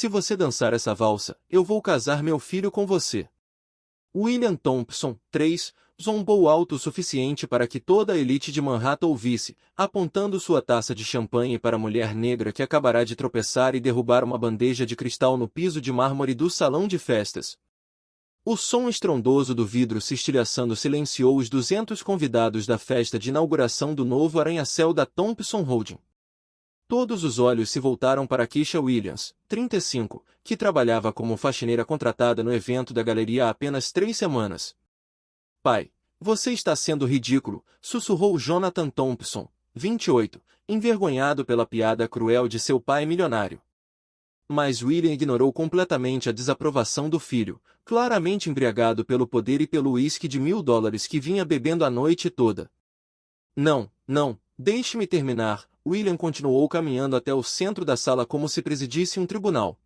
Se você dançar essa valsa, eu vou casar meu filho com você. William Thompson, 3, zombou alto o suficiente para que toda a elite de Manhattan ouvisse, apontando sua taça de champanhe para a mulher negra que acabará de tropeçar e derrubar uma bandeja de cristal no piso de mármore do salão de festas. O som estrondoso do vidro se estilhaçando silenciou os 200 convidados da festa de inauguração do novo arranha-céu da Thompson Holding. Todos os olhos se voltaram para Keisha Williams, 35, que trabalhava como faxineira contratada no evento da galeria há apenas 3 semanas. Pai, você está sendo ridículo, sussurrou Jonathan Thompson, 28, envergonhado pela piada cruel de seu pai milionário. Mas William ignorou completamente a desaprovação do filho, claramente embriagado pelo poder e pelo uísque de $1000 que vinha bebendo a noite toda. Não, deixe-me terminar, William continuou caminhando até o centro da sala como se presidisse um tribunal.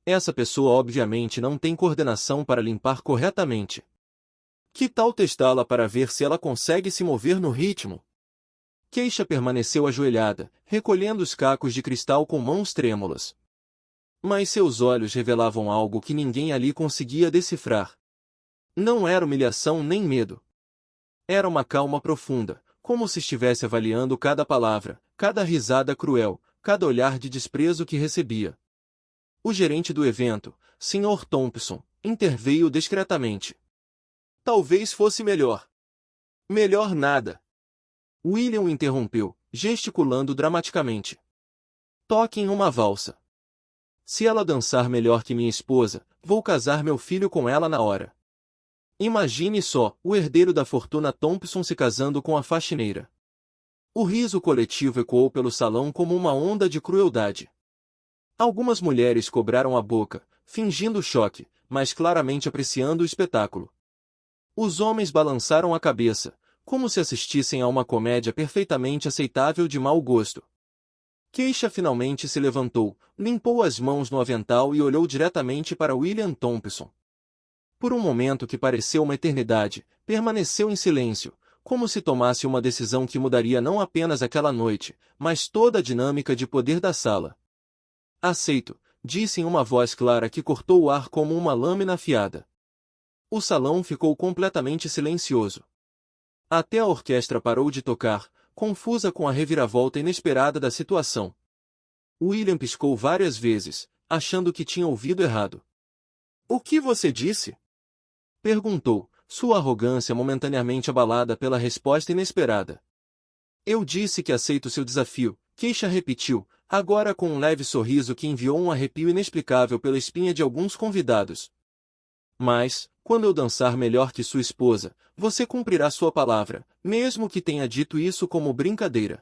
Essa pessoa obviamente não tem coordenação para limpar corretamente. Que tal testá-la para ver se ela consegue se mover no ritmo? Keisha permaneceu ajoelhada, recolhendo os cacos de cristal com mãos trêmulas. Mas seus olhos revelavam algo que ninguém ali conseguia decifrar. Não era humilhação nem medo. Era uma calma profunda, como se estivesse avaliando cada palavra, cada risada cruel, cada olhar de desprezo que recebia. O gerente do evento, Sr. Thompson, interveio discretamente. Talvez fosse melhor. Melhor nada. William o interrompeu, gesticulando dramaticamente. Toquem uma valsa. Se ela dançar melhor que minha esposa, vou casar meu filho com ela na hora. Imagine só, o herdeiro da fortuna Thompson se casando com a faxineira. O riso coletivo ecoou pelo salão como uma onda de crueldade. Algumas mulheres cobraram a boca, fingindo choque, mas claramente apreciando o espetáculo. Os homens balançaram a cabeça, como se assistissem a uma comédia perfeitamente aceitável de mau gosto. Keisha finalmente se levantou, limpou as mãos no avental e olhou diretamente para William Thompson. Por um momento que pareceu uma eternidade, permaneceu em silêncio, como se tomasse uma decisão que mudaria não apenas aquela noite, mas toda a dinâmica de poder da sala. Aceito, disse em uma voz clara que cortou o ar como uma lâmina afiada. O salão ficou completamente silencioso. Até a orquestra parou de tocar, confusa com a reviravolta inesperada da situação. William piscou várias vezes, achando que tinha ouvido errado. "O que você disse?" perguntou, sua arrogância momentaneamente abalada pela resposta inesperada. "Eu disse que aceito seu desafio", Keisha repetiu, agora com um leve sorriso que enviou um arrepio inexplicável pela espinha de alguns convidados. "Mas, quando eu dançar melhor que sua esposa, você cumprirá sua palavra, mesmo que tenha dito isso como brincadeira."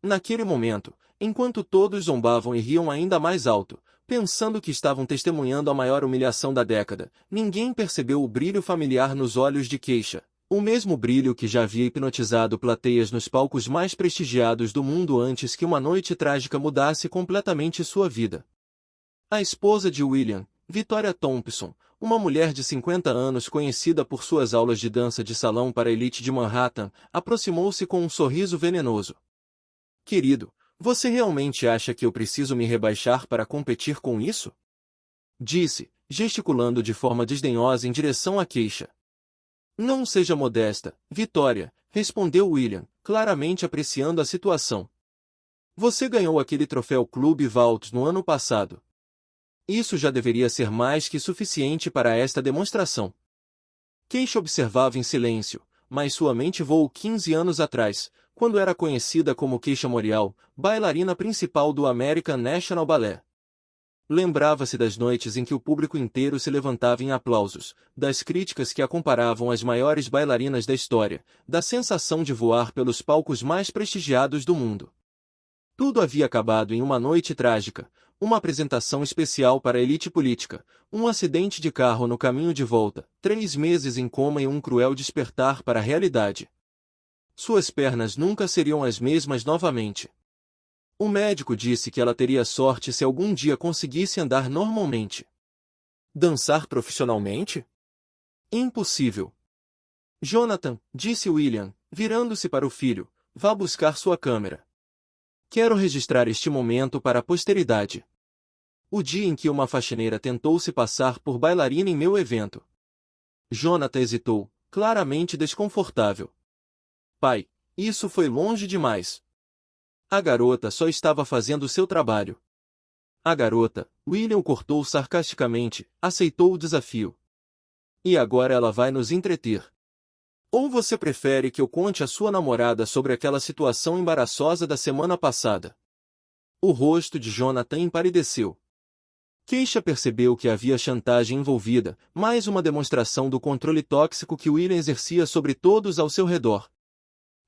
Naquele momento, enquanto todos zombavam e riam ainda mais alto, pensando que estavam testemunhando a maior humilhação da década, ninguém percebeu o brilho familiar nos olhos de Keisha, o mesmo brilho que já havia hipnotizado plateias nos palcos mais prestigiados do mundo antes que uma noite trágica mudasse completamente sua vida. A esposa de William, Victoria Thompson, uma mulher de 50 anos conhecida por suas aulas de dança de salão para a elite de Manhattan, aproximou-se com um sorriso venenoso. "Querido, você realmente acha que eu preciso me rebaixar para competir com isso?" disse, gesticulando de forma desdenhosa em direção à Keisha. "Não seja modesta, Victoria", respondeu William, claramente apreciando a situação. "Você ganhou aquele troféu Clube Vault no ano passado. Isso já deveria ser mais que suficiente para esta demonstração." Keisha observava em silêncio, mas sua mente voou 15 anos atrás, quando era conhecida como Keisha Morial, bailarina principal do American National Ballet. Lembrava-se das noites em que o público inteiro se levantava em aplausos, das críticas que a comparavam às maiores bailarinas da história, da sensação de voar pelos palcos mais prestigiados do mundo. Tudo havia acabado em uma noite trágica, uma apresentação especial para a elite política, um acidente de carro no caminho de volta, 3 meses em coma e um cruel despertar para a realidade. Suas pernas nunca seriam as mesmas novamente. O médico disse que ela teria sorte se algum dia conseguisse andar normalmente. Dançar profissionalmente? Impossível. "Jonathan", disse William, virando-se para o filho, "vá buscar sua câmera. Quero registrar este momento para a posteridade." O dia em que uma faxineira tentou se passar por bailarina em meu evento. Jonathan hesitou, claramente desconfortável. Pai, isso foi longe demais. A garota só estava fazendo seu trabalho. A garota, William cortou sarcasticamente, aceitou o desafio. E agora ela vai nos entreter. Ou você prefere que eu conte à sua namorada sobre aquela situação embaraçosa da semana passada? O rosto de Jonathan empalideceu. Keisha percebeu que havia chantagem envolvida, mais uma demonstração do controle tóxico que William exercia sobre todos ao seu redor.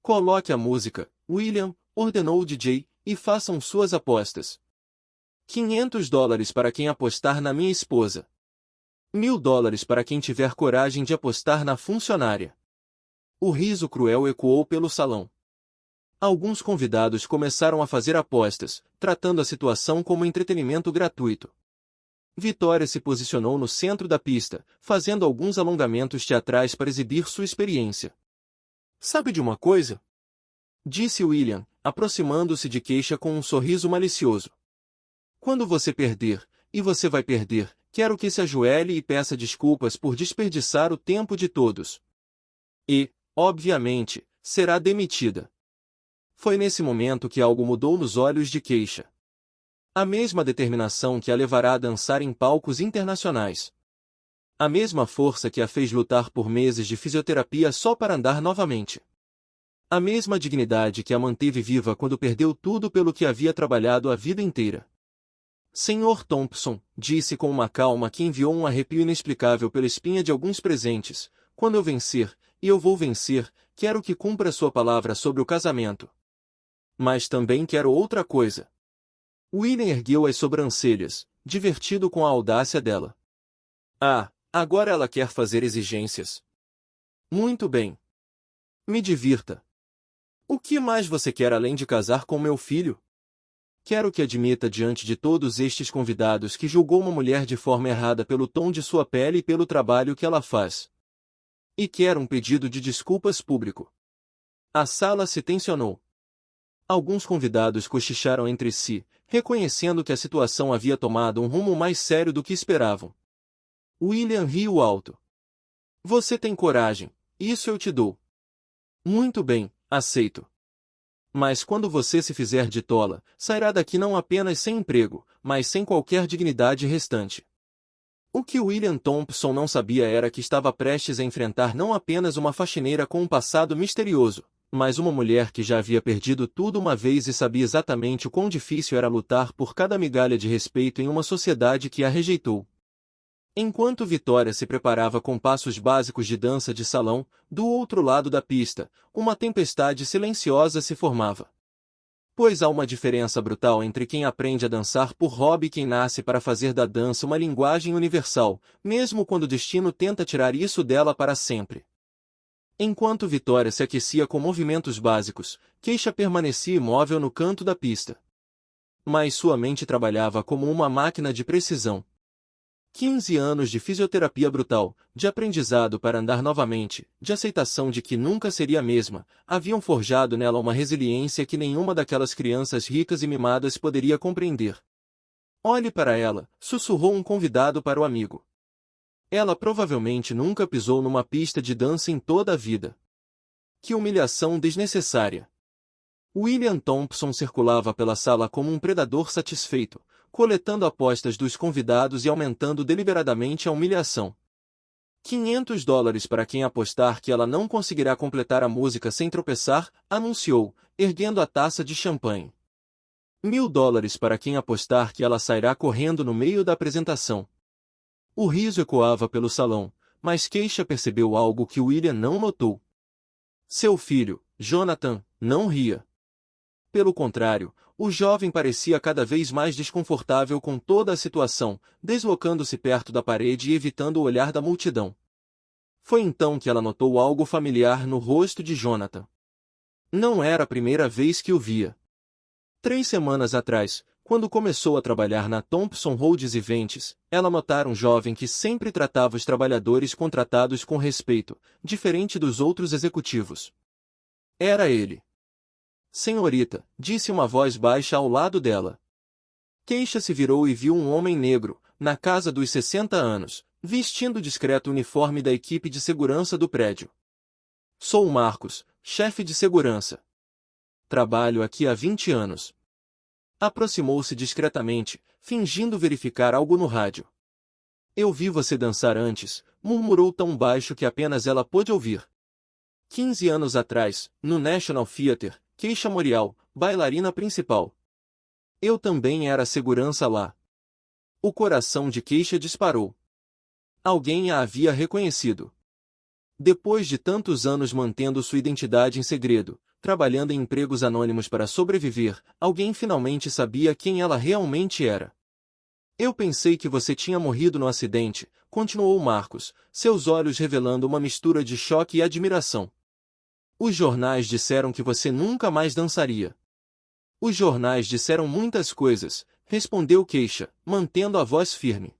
Coloque a música, William, ordenou o DJ, e façam suas apostas. $500 para quem apostar na minha esposa. $1.000 para quem tiver coragem de apostar na funcionária. O riso cruel ecoou pelo salão. Alguns convidados começaram a fazer apostas, tratando a situação como entretenimento gratuito. Vitória se posicionou no centro da pista, fazendo alguns alongamentos teatrais para exibir sua experiência. Sabe de uma coisa? Disse William, aproximando-se de Keisha com um sorriso malicioso. Quando você perder, e você vai perder, quero que se ajoelhe e peça desculpas por desperdiçar o tempo de todos. E, obviamente, será demitida. Foi nesse momento que algo mudou nos olhos de Keisha. A mesma determinação que a levará a dançar em palcos internacionais. A mesma força que a fez lutar por meses de fisioterapia só para andar novamente. A mesma dignidade que a manteve viva quando perdeu tudo pelo que havia trabalhado a vida inteira. Senhor Thompson, disse com uma calma que enviou um arrepio inexplicável pela espinha de alguns presentes, quando eu vencer, e eu vou vencer, quero que cumpra sua palavra sobre o casamento. Mas também quero outra coisa. William ergueu as sobrancelhas, divertido com a audácia dela. Ah, agora ela quer fazer exigências. Muito bem. Me divirta. O que mais você quer além de casar com meu filho? Quero que admita diante de todos estes convidados que julgou uma mulher de forma errada pelo tom de sua pele e pelo trabalho que ela faz. E quero um pedido de desculpas público. A sala se tensionou. Alguns convidados cochicharam entre si, reconhecendo que a situação havia tomado um rumo mais sério do que esperavam. William riu alto. Você tem coragem, isso eu te dou. Muito bem, aceito. Mas quando você se fizer de tola, sairá daqui não apenas sem emprego, mas sem qualquer dignidade restante. O que William Thompson não sabia era que estava prestes a enfrentar não apenas uma faxineira com um passado misterioso, mas uma mulher que já havia perdido tudo uma vez e sabia exatamente o quão difícil era lutar por cada migalha de respeito em uma sociedade que a rejeitou. Enquanto Vitória se preparava com passos básicos de dança de salão, do outro lado da pista, uma tempestade silenciosa se formava. Pois há uma diferença brutal entre quem aprende a dançar por hobby e quem nasce para fazer da dança uma linguagem universal, mesmo quando o destino tenta tirar isso dela para sempre. Enquanto Vitória se aquecia com movimentos básicos, Keisha permanecia imóvel no canto da pista. Mas sua mente trabalhava como uma máquina de precisão. 15 anos de fisioterapia brutal, de aprendizado para andar novamente, de aceitação de que nunca seria a mesma, haviam forjado nela uma resiliência que nenhuma daquelas crianças ricas e mimadas poderia compreender. Olhe para ela, sussurrou um convidado para o amigo. Ela provavelmente nunca pisou numa pista de dança em toda a vida. Que humilhação desnecessária. William Thompson circulava pela sala como um predador satisfeito, coletando apostas dos convidados e aumentando deliberadamente a humilhação. $500 para quem apostar que ela não conseguirá completar a música sem tropeçar, anunciou, erguendo a taça de champanhe. $1.000 para quem apostar que ela sairá correndo no meio da apresentação. O riso ecoava pelo salão, mas Keisha percebeu algo que William não notou. Seu filho, Jonathan, não ria. Pelo contrário, o jovem parecia cada vez mais desconfortável com toda a situação, deslocando-se perto da parede e evitando o olhar da multidão. Foi então que ela notou algo familiar no rosto de Jonathan. Não era a primeira vez que o via. 3 semanas atrás, quando começou a trabalhar na Thompson Rhodes Events, ela notara um jovem que sempre tratava os trabalhadores contratados com respeito, diferente dos outros executivos. Era ele. Senhorita, disse uma voz baixa ao lado dela. Keisha se virou e viu um homem negro, na casa dos 60 anos, vestindo o discreto uniforme da equipe de segurança do prédio. Sou Marcos, chefe de segurança. Trabalho aqui há 20 anos. Aproximou-se discretamente, fingindo verificar algo no rádio. Eu vi você dançar antes, murmurou tão baixo que apenas ela pôde ouvir. 15 anos atrás, no National Theatre, Keisha Morial, bailarina principal. Eu também era segurança lá. O coração de Keisha disparou. Alguém a havia reconhecido. Depois de tantos anos mantendo sua identidade em segredo, trabalhando em empregos anônimos para sobreviver, alguém finalmente sabia quem ela realmente era. Eu pensei que você tinha morrido no acidente, continuou Marcos, seus olhos revelando uma mistura de choque e admiração. Os jornais disseram que você nunca mais dançaria. Os jornais disseram muitas coisas, respondeu Keisha, mantendo a voz firme.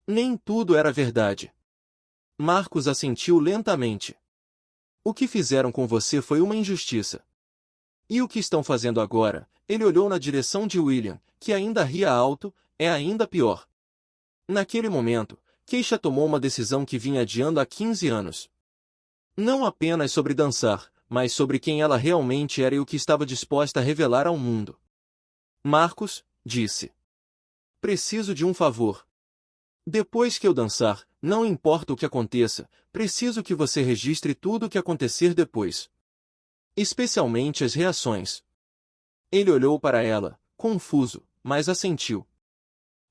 Nem tudo era verdade. Marcos assentiu lentamente. O que fizeram com você foi uma injustiça. E o que estão fazendo agora? Ele olhou na direção de William, que ainda ria alto, é ainda pior. Naquele momento, Keisha tomou uma decisão que vinha adiando há 15 anos. Não apenas sobre dançar, mas sobre quem ela realmente era e o que estava disposta a revelar ao mundo. Marcos, disse. Preciso de um favor. Depois que eu dançar, não importa o que aconteça, preciso que você registre tudo o que acontecer depois. Especialmente as reações. Ele olhou para ela, confuso, mas assentiu.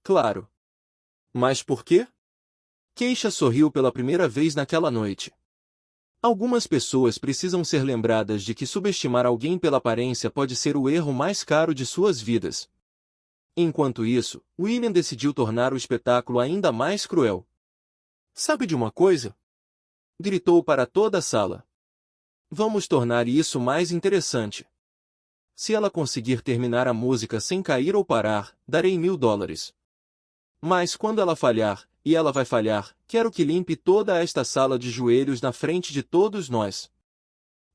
Claro. Mas por quê? Keisha sorriu pela primeira vez naquela noite. Algumas pessoas precisam ser lembradas de que subestimar alguém pela aparência pode ser o erro mais caro de suas vidas. Enquanto isso, William decidiu tornar o espetáculo ainda mais cruel. Sabe de uma coisa? Gritou para toda a sala. Vamos tornar isso mais interessante. Se ela conseguir terminar a música sem cair ou parar, darei $1000. Mas quando ela falhar, e ela vai falhar, quero que limpe toda esta sala de joelhos na frente de todos nós.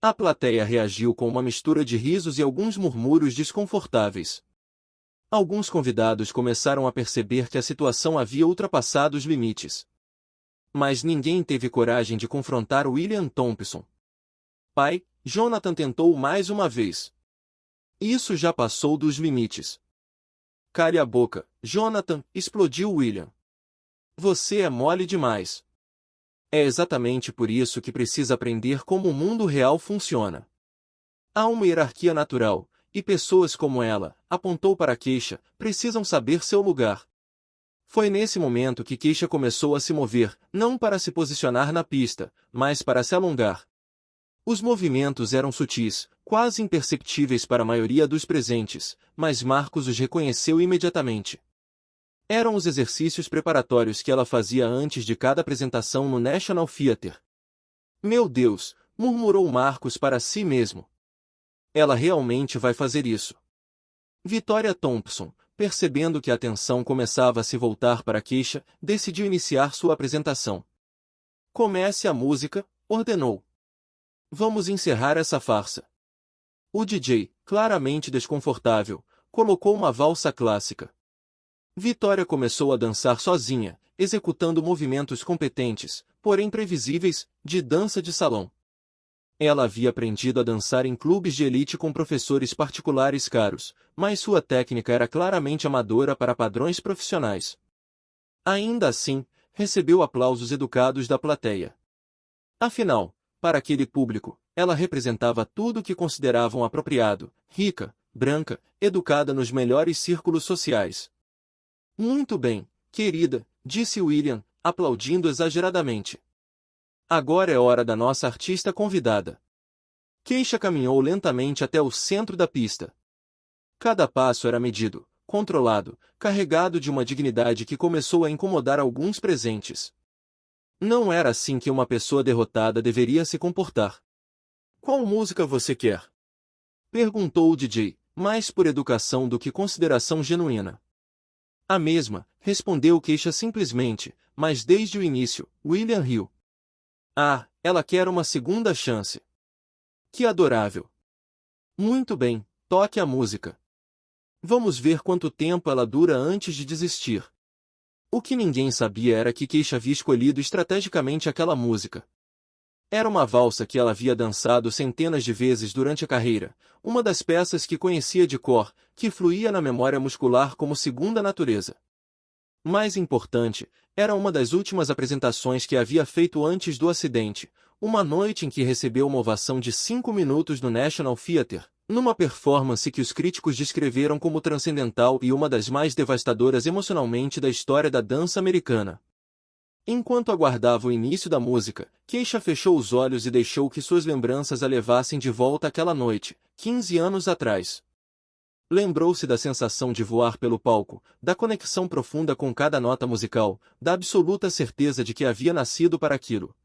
A plateia reagiu com uma mistura de risos e alguns murmúrios desconfortáveis. Alguns convidados começaram a perceber que a situação havia ultrapassado os limites. Mas ninguém teve coragem de confrontar William Thompson. Pai, Jonathan tentou mais uma vez. Isso já passou dos limites. Cale a boca, Jonathan, explodiu William. Você é mole demais. É exatamente por isso que precisa aprender como o mundo real funciona. Há uma hierarquia natural, e pessoas como ela, apontou para Keisha, precisam saber seu lugar. Foi nesse momento que Keisha começou a se mover, não para se posicionar na pista, mas para se alongar. Os movimentos eram sutis, quase imperceptíveis para a maioria dos presentes, mas Marcos os reconheceu imediatamente. Eram os exercícios preparatórios que ela fazia antes de cada apresentação no National Theatre. Meu Deus, murmurou Marcos para si mesmo. Ela realmente vai fazer isso. Victoria Thompson, percebendo que a atenção começava a se voltar para Keisha, decidiu iniciar sua apresentação. Comece a música, ordenou. Vamos encerrar essa farsa. O DJ, claramente desconfortável, colocou uma valsa clássica. Victoria começou a dançar sozinha, executando movimentos competentes, porém previsíveis, de dança de salão. Ela havia aprendido a dançar em clubes de elite com professores particulares caros, mas sua técnica era claramente amadora para padrões profissionais. Ainda assim, recebeu aplausos educados da plateia. Afinal, para aquele público, ela representava tudo o que consideravam apropriado, rica, branca, educada nos melhores círculos sociais. Muito bem, querida, disse William, aplaudindo exageradamente. Agora é hora da nossa artista convidada. Keisha caminhou lentamente até o centro da pista. Cada passo era medido, controlado, carregado de uma dignidade que começou a incomodar alguns presentes. Não era assim que uma pessoa derrotada deveria se comportar. Qual música você quer? Perguntou o DJ, mais por educação do que consideração genuína. A mesma, respondeu Keisha simplesmente, mas desde o início, William riu. Ah, ela quer uma segunda chance. Que adorável. Muito bem, toque a música. Vamos ver quanto tempo ela dura antes de desistir. O que ninguém sabia era que Keisha havia escolhido estrategicamente aquela música. Era uma valsa que ela havia dançado centenas de vezes durante a carreira, uma das peças que conhecia de cor, que fluía na memória muscular como segunda natureza. Mais importante, era uma das últimas apresentações que havia feito antes do acidente, uma noite em que recebeu uma ovação de 5 minutos no National Theatre, numa performance que os críticos descreveram como transcendental e uma das mais devastadoras emocionalmente da história da dança americana. Enquanto aguardava o início da música, Keisha fechou os olhos e deixou que suas lembranças a levassem de volta àquela noite, 15 anos atrás. Lembrou-se da sensação de voar pelo palco, da conexão profunda com cada nota musical, da absoluta certeza de que havia nascido para aquilo.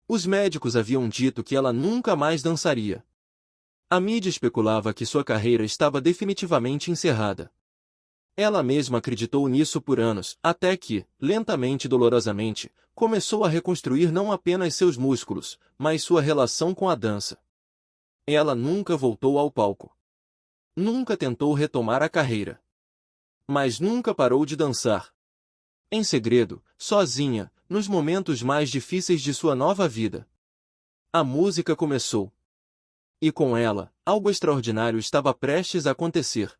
Os médicos haviam dito que ela nunca mais dançaria. A mídia especulava que sua carreira estava definitivamente encerrada. Ela mesma acreditou nisso por anos, até que, lentamente e dolorosamente, começou a reconstruir não apenas seus músculos, mas sua relação com a dança. Ela nunca voltou ao palco. Nunca tentou retomar a carreira. Mas nunca parou de dançar. Em segredo, sozinha, nos momentos mais difíceis de sua nova vida. A música começou. E com ela, algo extraordinário estava prestes a acontecer.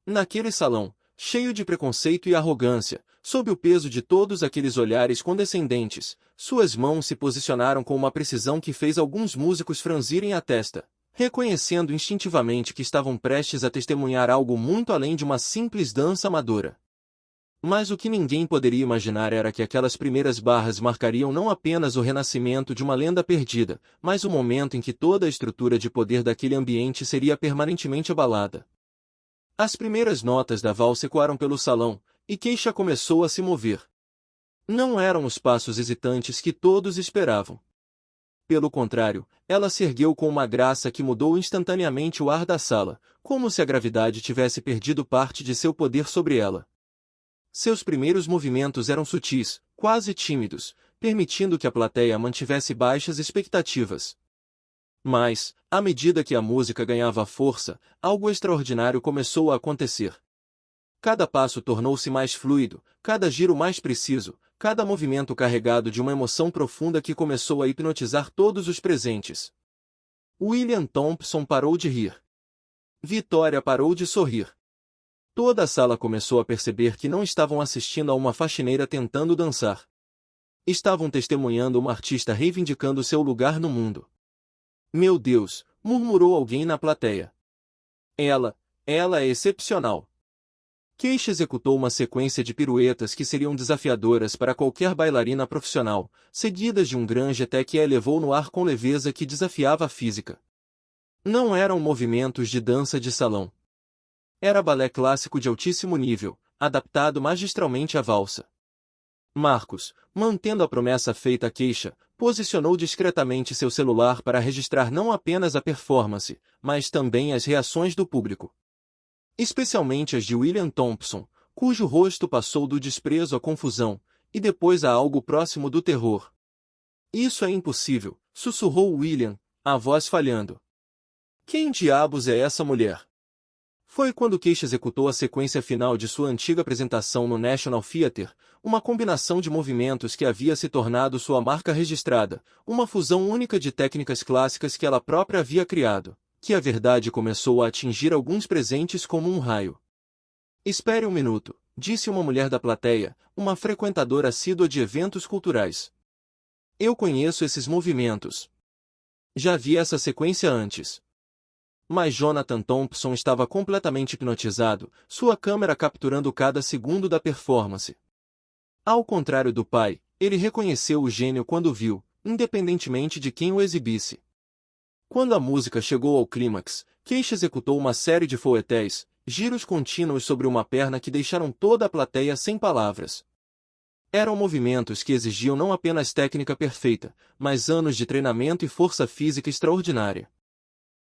Naquele salão, cheio de preconceito e arrogância, sob o peso de todos aqueles olhares condescendentes, suas mãos se posicionaram com uma precisão que fez alguns músicos franzirem a testa, reconhecendo instintivamente que estavam prestes a testemunhar algo muito além de uma simples dança amadora. Mas o que ninguém poderia imaginar era que aquelas primeiras barras marcariam não apenas o renascimento de uma lenda perdida, mas o momento em que toda a estrutura de poder daquele ambiente seria permanentemente abalada. As primeiras notas da valsa ecoaram pelo salão, e Keisha começou a se mover. Não eram os passos hesitantes que todos esperavam. Pelo contrário, ela se ergueu com uma graça que mudou instantaneamente o ar da sala, como se a gravidade tivesse perdido parte de seu poder sobre ela. Seus primeiros movimentos eram sutis, quase tímidos, permitindo que a plateia mantivesse baixas expectativas. Mas, à medida que a música ganhava força, algo extraordinário começou a acontecer. Cada passo tornou-se mais fluido, cada giro mais preciso, cada movimento carregado de uma emoção profunda que começou a hipnotizar todos os presentes. William Thompson parou de rir. Victoria parou de sorrir. Toda a sala começou a perceber que não estavam assistindo a uma faxineira tentando dançar. Estavam testemunhando uma artista reivindicando seu lugar no mundo. Meu Deus, murmurou alguém na plateia. Ela é excepcional. Keisha executou uma sequência de piruetas que seriam desafiadoras para qualquer bailarina profissional, seguidas de um grande até que a elevou no ar com leveza que desafiava a física. Não eram movimentos de dança de salão. Era balé clássico de altíssimo nível, adaptado magistralmente à valsa. Marcos, mantendo a promessa feita a Keisha, posicionou discretamente seu celular para registrar não apenas a performance, mas também as reações do público. Especialmente as de William Thompson, cujo rosto passou do desprezo à confusão, e depois a algo próximo do terror. Isso é impossível, sussurrou William, a voz falhando. Quem diabos é essa mulher? Foi quando Keisha executou a sequência final de sua antiga apresentação no National Theatre, uma combinação de movimentos que havia se tornado sua marca registrada, uma fusão única de técnicas clássicas que ela própria havia criado, que a verdade começou a atingir alguns presentes como um raio. Espere um minuto, disse uma mulher da plateia, uma frequentadora assídua de eventos culturais. Eu conheço esses movimentos. Já vi essa sequência antes. Mas Jonathan Thompson estava completamente hipnotizado, sua câmera capturando cada segundo da performance. Ao contrário do pai, ele reconheceu o gênio quando viu, independentemente de quem o exibisse. Quando a música chegou ao clímax, Keisha executou uma série de fouetés, giros contínuos sobre uma perna que deixaram toda a plateia sem palavras. Eram movimentos que exigiam não apenas técnica perfeita, mas anos de treinamento e força física extraordinária.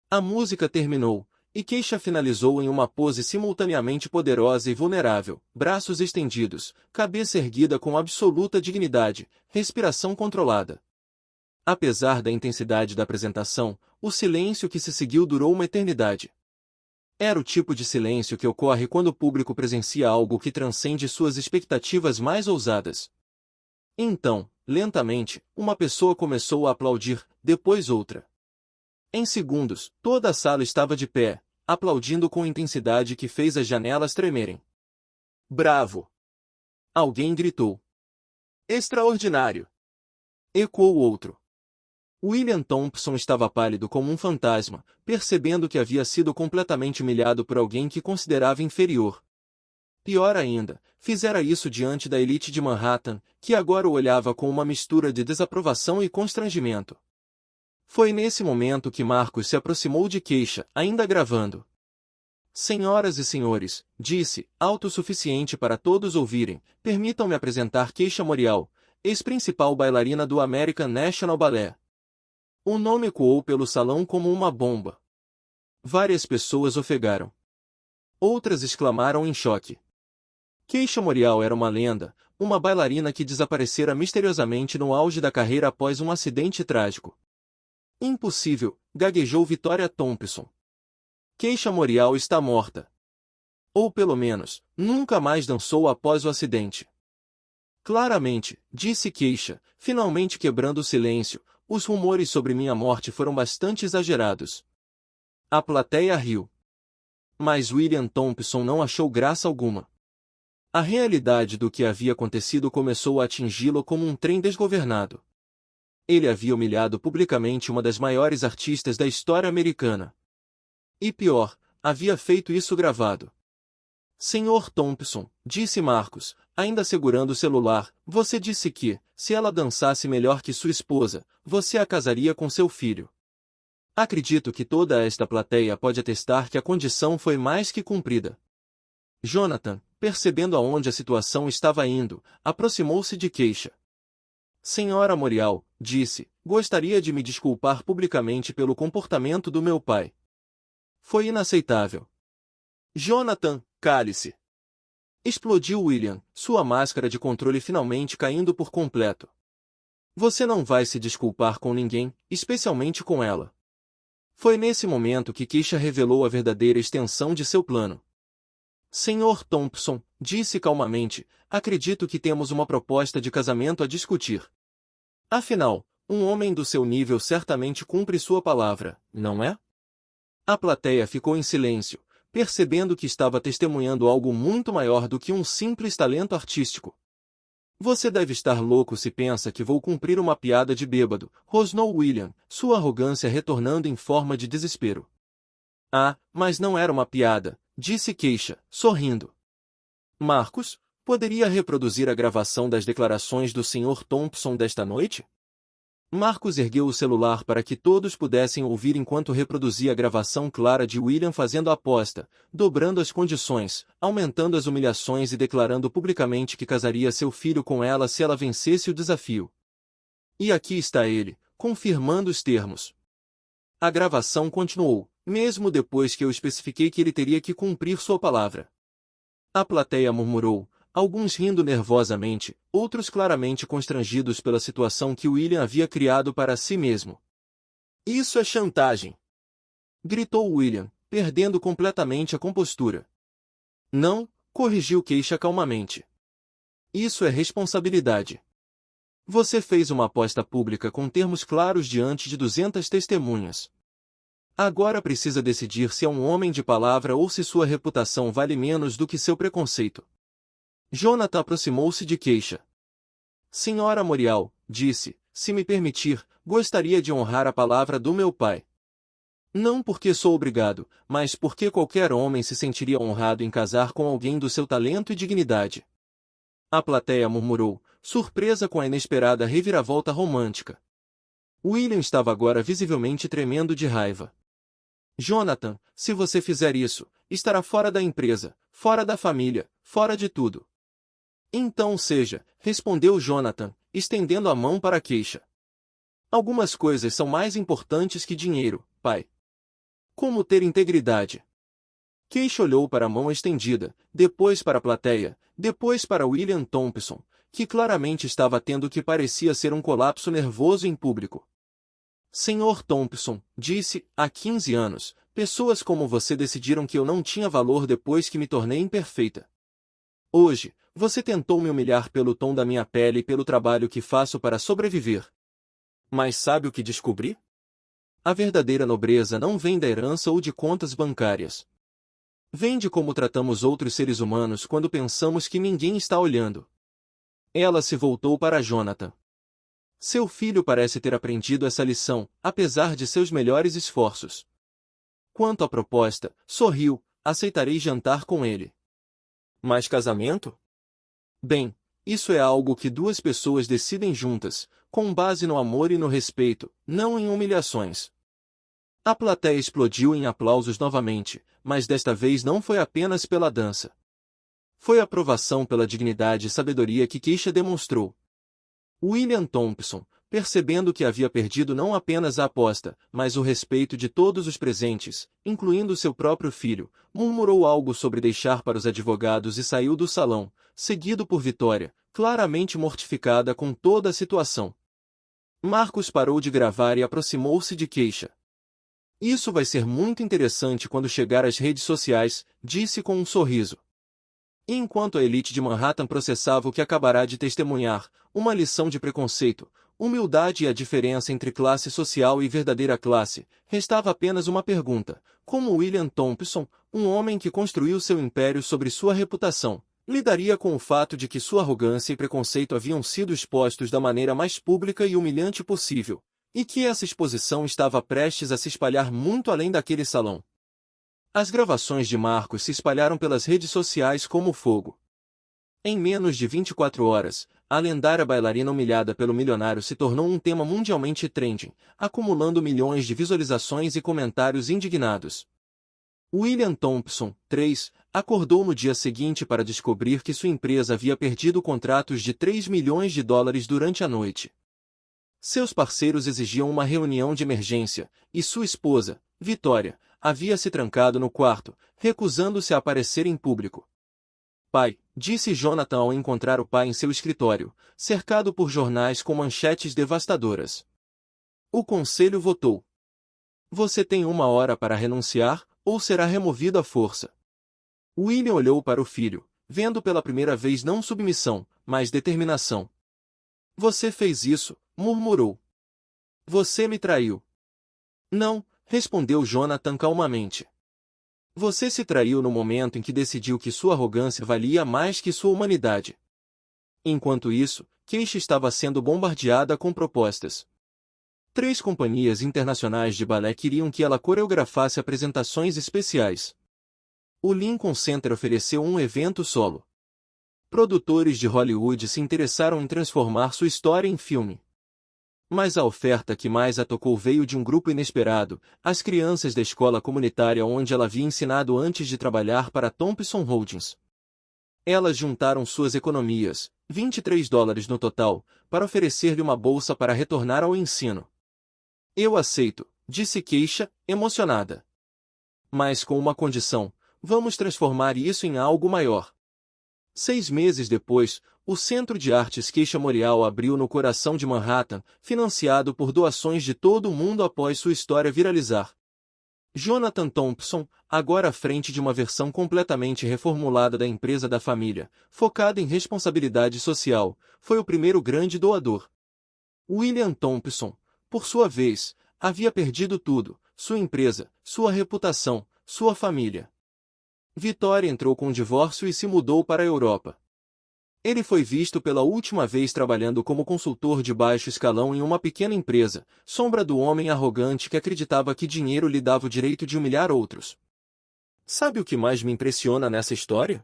A música terminou, e Keisha finalizou em uma pose simultaneamente poderosa e vulnerável, braços estendidos, cabeça erguida com absoluta dignidade, respiração controlada. Apesar da intensidade da apresentação, o silêncio que se seguiu durou uma eternidade. Era o tipo de silêncio que ocorre quando o público presencia algo que transcende suas expectativas mais ousadas. Então, lentamente, uma pessoa começou a aplaudir, depois outra. Em segundos, toda a sala estava de pé, aplaudindo com intensidade que fez as janelas tremerem. Bravo! Alguém gritou. Extraordinário! Ecoou outro. William Thompson estava pálido como um fantasma, percebendo que havia sido completamente humilhado por alguém que considerava inferior. Pior ainda, fizera isso diante da elite de Manhattan, que agora o olhava com uma mistura de desaprovação e constrangimento. Foi nesse momento que Marcus se aproximou de Keisha, ainda gravando. Senhoras e senhores, disse, alto o suficiente para todos ouvirem, permitam-me apresentar Keisha Morial, ex-principal bailarina do American National Ballet. O nome ecoou pelo salão como uma bomba. Várias pessoas ofegaram. Outras exclamaram em choque. Keisha Morial era uma lenda, uma bailarina que desaparecera misteriosamente no auge da carreira após um acidente trágico. Impossível, gaguejou Victoria Thompson. Keisha Morial está morta. Ou pelo menos, nunca mais dançou após o acidente. Claramente, disse Keisha, finalmente quebrando o silêncio, os rumores sobre minha morte foram bastante exagerados. A plateia riu. Mas William Thompson não achou graça alguma. A realidade do que havia acontecido começou a atingi-lo como um trem desgovernado. Ele havia humilhado publicamente uma das maiores artistas da história americana. E pior, havia feito isso gravado. Senhor Thompson, disse Marcus, ainda segurando o celular, você disse que, se ela dançasse melhor que sua esposa, você a casaria com seu filho. Acredito que toda esta plateia pode atestar que a condição foi mais que cumprida. Jonathan, percebendo aonde a situação estava indo, aproximou-se de Keisha. Senhora Morial, disse, gostaria de me desculpar publicamente pelo comportamento do meu pai. Foi inaceitável. Jonathan, cale-se. Explodiu William, sua máscara de controle finalmente caindo por completo. Você não vai se desculpar com ninguém, especialmente com ela. Foi nesse momento que Keisha revelou a verdadeira extensão de seu plano. Senhor Thompson, disse calmamente, acredito que temos uma proposta de casamento a discutir. Afinal, um homem do seu nível certamente cumpre sua palavra, não é? A plateia ficou em silêncio, percebendo que estava testemunhando algo muito maior do que um simples talento artístico. Você deve estar louco se pensa que vou cumprir uma piada de bêbado, rosnou William, sua arrogância retornando em forma de desespero. Ah, mas não era uma piada, disse Keisha, sorrindo. Marcus, poderia reproduzir a gravação das declarações do Sr. Thompson desta noite? Marcus ergueu o celular para que todos pudessem ouvir enquanto reproduzia a gravação clara de William fazendo a aposta, dobrando as condições, aumentando as humilhações e declarando publicamente que casaria seu filho com ela se ela vencesse o desafio. E aqui está ele, confirmando os termos. A gravação continuou, mesmo depois que eu especifiquei que ele teria que cumprir sua palavra. A plateia murmurou, alguns rindo nervosamente, outros claramente constrangidos pela situação que William havia criado para si mesmo. Isso é chantagem! Gritou William, perdendo completamente a compostura. Não, corrigiu Keisha calmamente. Isso é responsabilidade. Você fez uma aposta pública com termos claros diante de 200 testemunhas. Agora precisa decidir se é um homem de palavra ou se sua reputação vale menos do que seu preconceito. Jonathan aproximou-se de Keisha. Senhora Morial, disse, se me permitir, gostaria de honrar a palavra do meu pai. Não porque sou obrigado, mas porque qualquer homem se sentiria honrado em casar com alguém do seu talento e dignidade. A plateia murmurou, surpresa com a inesperada reviravolta romântica. William estava agora visivelmente tremendo de raiva. Jonathan, se você fizer isso, estará fora da empresa, fora da família, fora de tudo. Então seja, respondeu Jonathan, estendendo a mão para Keisha. Algumas coisas são mais importantes que dinheiro, pai. Como ter integridade. Keisha olhou para a mão estendida, depois para a plateia, depois para William Thompson, que claramente estava tendo o que parecia ser um colapso nervoso em público. Senhor Thompson, disse, há 15 anos, Pessoas como você decidiram que eu não tinha valor depois que me tornei imperfeita. Hoje, você tentou me humilhar pelo tom da minha pele e pelo trabalho que faço para sobreviver. Mas sabe o que descobri? A verdadeira nobreza não vem da herança ou de contas bancárias. Vem de como tratamos outros seres humanos quando pensamos que ninguém está olhando. Ela se voltou para Jonathan. Seu filho parece ter aprendido essa lição, apesar de seus melhores esforços. Quanto à proposta, sorriu, aceitarei jantar com ele. Mas casamento? Bem, isso é algo que duas pessoas decidem juntas, com base no amor e no respeito, não em humilhações. A plateia explodiu em aplausos novamente, mas desta vez não foi apenas pela dança. Foi aprovação pela dignidade e sabedoria que Keisha demonstrou. William Thompson, percebendo que havia perdido não apenas a aposta, mas o respeito de todos os presentes, incluindo seu próprio filho, murmurou algo sobre deixar para os advogados e saiu do salão, seguido por Vitória, claramente mortificada com toda a situação. Marcos parou de gravar e aproximou-se de Keisha. Isso vai ser muito interessante quando chegar às redes sociais, disse com um sorriso. E enquanto a elite de Manhattan processava o que acabará de testemunhar, uma lição de preconceito, humildade e a diferença entre classe social e verdadeira classe, restava apenas uma pergunta: como William Thompson, um homem que construiu seu império sobre sua reputação, lidaria com o fato de que sua arrogância e preconceito haviam sido expostos da maneira mais pública e humilhante possível, e que essa exposição estava prestes a se espalhar muito além daquele salão. As gravações de Marcos se espalharam pelas redes sociais como fogo. Em menos de 24 horas, a lendária bailarina humilhada pelo milionário se tornou um tema mundialmente trending, acumulando milhões de visualizações e comentários indignados. William Thompson, 3, acordou no dia seguinte para descobrir que sua empresa havia perdido contratos de 3 milhões de dólares durante a noite. Seus parceiros exigiam uma reunião de emergência, e sua esposa, Vitória, havia se trancado no quarto, recusando-se a aparecer em público. Pai, disse Jonathan ao encontrar o pai em seu escritório, cercado por jornais com manchetes devastadoras. O conselho votou. Você tem 1 hora para renunciar, ou será removido à força. William olhou para o filho, vendo pela primeira vez não submissão, mas determinação. Você fez isso, murmurou. Você me traiu. Não, respondeu Jonathan calmamente. Você se traiu no momento em que decidiu que sua arrogância valia mais que sua humanidade. Enquanto isso, Keisha estava sendo bombardeada com propostas. 3 companhias internacionais de balé queriam que ela coreografasse apresentações especiais. O Lincoln Center ofereceu um evento solo. Produtores de Hollywood se interessaram em transformar sua história em filme. Mas a oferta que mais a tocou veio de um grupo inesperado, as crianças da escola comunitária onde ela havia ensinado antes de trabalhar para Thompson Holdings. Elas juntaram suas economias, $23 no total, para oferecer-lhe uma bolsa para retornar ao ensino. Eu aceito, disse Keisha, emocionada. Mas com uma condição: vamos transformar isso em algo maior. 6 meses depois, o Centro de Artes Keisha Memorial abriu no coração de Manhattan, financiado por doações de todo o mundo após sua história viralizar. Jonathan Thompson, agora à frente de uma versão completamente reformulada da empresa da família, focada em responsabilidade social, foi o primeiro grande doador. William Thompson, por sua vez, havia perdido tudo: sua empresa, sua reputação, sua família. Vitória entrou com o divórcio e se mudou para a Europa. Ele foi visto pela última vez trabalhando como consultor de baixo escalão em uma pequena empresa, sombra do homem arrogante que acreditava que dinheiro lhe dava o direito de humilhar outros. Sabe o que mais me impressiona nessa história?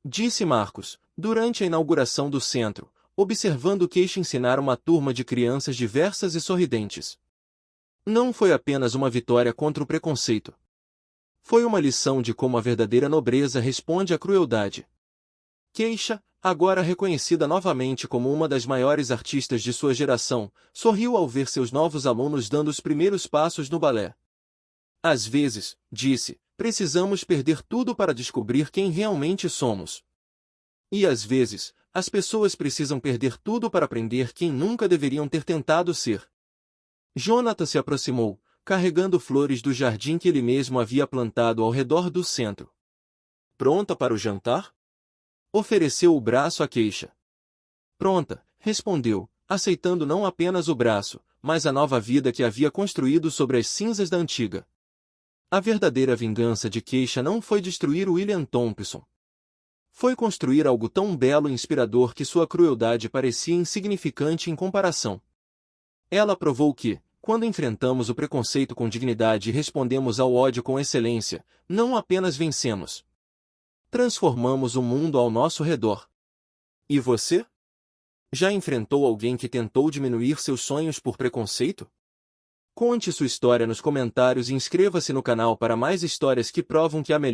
Disse Marcos, durante a inauguração do centro, observando Keisha ensinar uma turma de crianças diversas e sorridentes. Não foi apenas uma vitória contra o preconceito. Foi uma lição de como a verdadeira nobreza responde à crueldade. Keisha, agora reconhecida novamente como uma das maiores artistas de sua geração, sorriu ao ver seus novos alunos dando os primeiros passos no balé. Às vezes, disse, precisamos perder tudo para descobrir quem realmente somos. E às vezes, as pessoas precisam perder tudo para aprender quem nunca deveriam ter tentado ser. Jonathan se aproximou, carregando flores do jardim que ele mesmo havia plantado ao redor do centro. Pronta para o jantar? Ofereceu o braço à queixa. Pronta, respondeu, aceitando não apenas o braço, mas a nova vida que havia construído sobre as cinzas da antiga. A verdadeira vingança de Queixa não foi destruir William Thompson. Foi construir algo tão belo e inspirador que sua crueldade parecia insignificante em comparação. Ela provou que, quando enfrentamos o preconceito com dignidade e respondemos ao ódio com excelência, não apenas vencemos. Transformamos o mundo ao nosso redor. E você? Já enfrentou alguém que tentou diminuir seus sonhos por preconceito? Conte sua história nos comentários e inscreva-se no canal para mais histórias que provam que a melhor